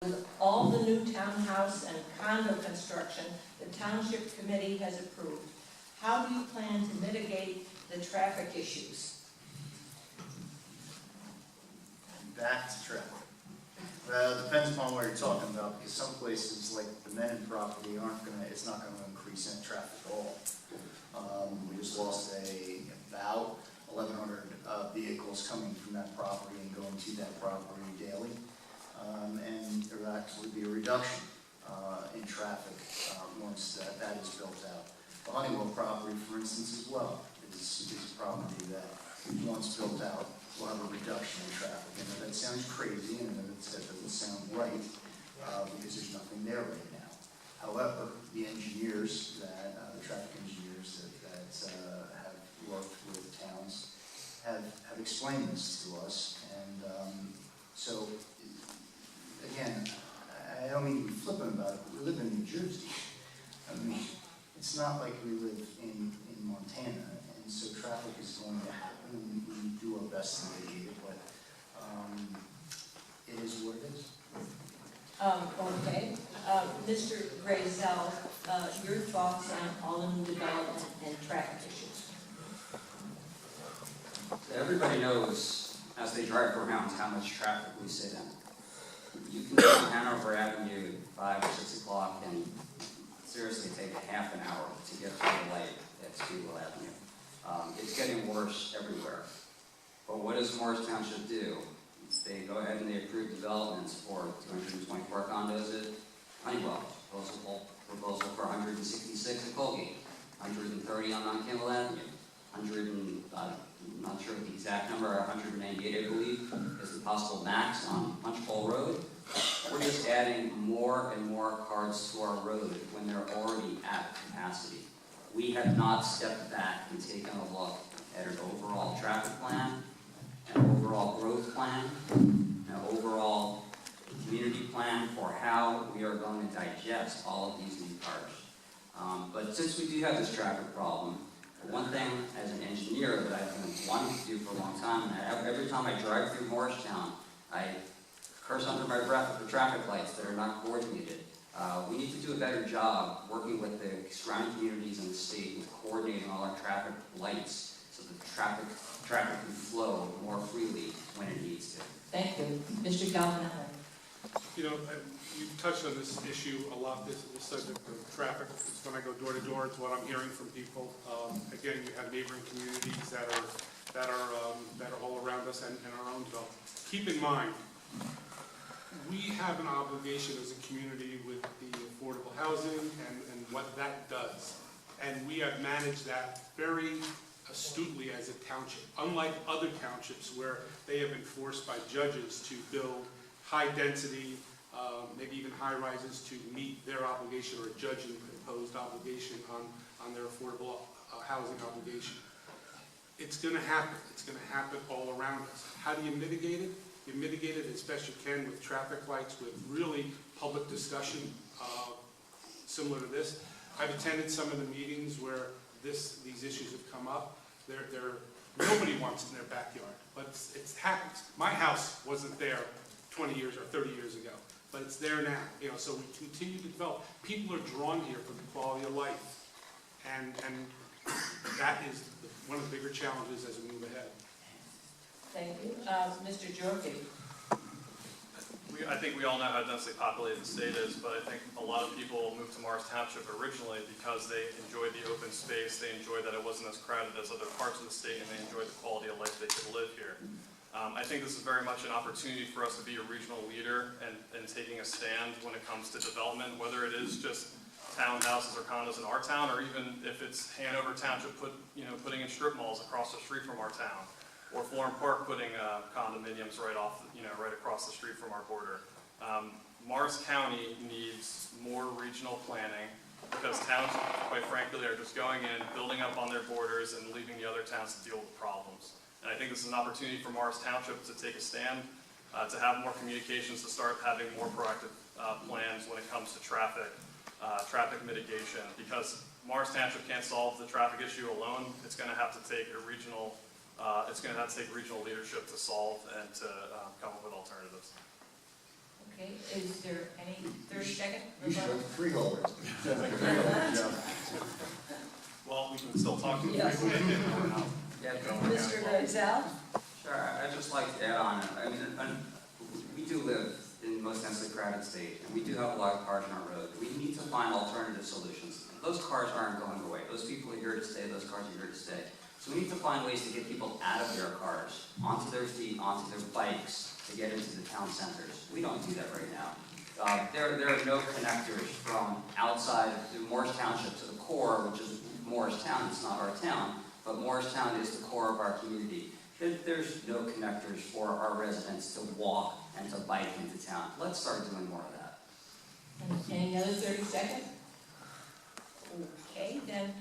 With all the new townhouse and condo construction the Township Committee has approved, how do you plan to mitigate the traffic issues? Back to traffic. Well, it depends upon what you're talking about, because some places like the Menon property it's not gonna increase in traffic at all. We just lost about 1,100 vehicles coming from that property and going to that property daily. And there will actually be a reduction in traffic once that is built out. The Honeywell property, for instance, as well, is a property that once built out will have a reduction in traffic. And that sounds crazy, and that doesn't sound right because there's nothing there right now. However, the engineers, the traffic engineers that have worked with towns have explained this to us. And so, again, I don't mean to be flippant about it, but we live in New Jersey. I mean, it's not like we live in Montana, and so traffic is going to happen, and we do our best to mitigate it, but it is what it is. Okay. Mr. Grayzel, your thoughts on all the new development and traffic issues? Everybody knows, as they drive around, how much traffic we sit in. You can go on Hanover Avenue at 5 or 6 o'clock and seriously take a half an hour to get to the light at Sisler Avenue. It's getting worse everywhere. But what does Morris Township do? They go ahead and they approve developments for 224 condos at Honeywell, proposal for 166 at Colgate, 130 on Campbell Avenue, I'm not sure the exact number, 198 I believe, is the possible max on Punchbowl Road. We're just adding more and more cars to our road when they're already at capacity. We have not stepped back and taken a look at an overall traffic plan, an overall growth plan, an overall community plan for how we are going to digest all of these new cars. But since we do have this traffic problem, one thing as an engineer that I've been wanting to do for a long time, and every time I drive through Morristown, I curse under my breath at the traffic lights that are not coordinated. We need to do a better job working with the surrounding communities in the state with coordinating all our traffic lights so that traffic can flow more freely when it needs to. Thank you. Mr. Calvanelli. You know, you touched on this issue a lot, this subject of traffic. It's when I go door to door, it's what I'm hearing from people. Again, you have neighboring communities that are all around us and our own development. Keep in mind, we have an obligation as a community with the affordable housing and what that does. And we have managed that very astutely as a township, unlike other townships where they have been forced by judges to build high density, maybe even high rises to meet their obligation or a judge-imposed obligation on their affordable housing obligation. It's going to happen. It's going to happen all around us. How do you mitigate it? You mitigate it as best you can with traffic lights, with really public discussion similar to this. I've attended some of the meetings where these issues have come up. Nobody wants it in their backyard, but it happens. My house wasn't there 20 years or 30 years ago, but it's there now. You know, so we continue to develop. People are drawn here for the quality of life, and that is one of the bigger challenges as we move ahead. Thank you. Mr. Gyorfy. I think we all know how densely populated the state is, but I think a lot of people moved to Morris Township originally because they enjoyed the open space, they enjoyed that it wasn't as crowded as other parts of the state, and they enjoyed the quality of life they could live here. I think this is very much an opportunity for us to be a regional leader and taking a stand when it comes to development, whether it is just townhouses or condos in our town, or even if it's Hanover Township putting in strip malls across the street from our town, or Florham Park putting condominiums right across the street from our border. Morris County needs more regional planning because towns, quite frankly, are just going in, building up on their borders, and leaving the other towns to deal with the problems. And I think this is an opportunity for Morris Township to take a stand, to have more communications, to start having more proactive plans when it comes to traffic mitigation, because Morris Township can't solve the traffic issue alone. It's going to have to take regional leadership to solve and to come up with alternatives. Okay, is there any 30-second You should rebuttal? have freeholders. Sounds like a freeholder job. Well, we can still talk to you. Yes. Yeah, go ahead. Mr. Grayzel? Sure, I'd just like to add on, I mean, we do live in the most densely crowded state, and we do have a lot of cars on our road. We need to find alternative solutions. Those cars aren't going away. Those people are here to stay, those cars are here to stay. So we need to find ways to get people out of their cars, onto their feet, onto their bikes, to get into the town centers. We don't do that right now. There are no connectors from outside the Morris Township to the core, which is Morristown. It's not our town, but Morristown is the core of our community. There's no connectors for our residents to walk and to bike into town. Let's start doing more of that. Any other 30 seconds? Okay, then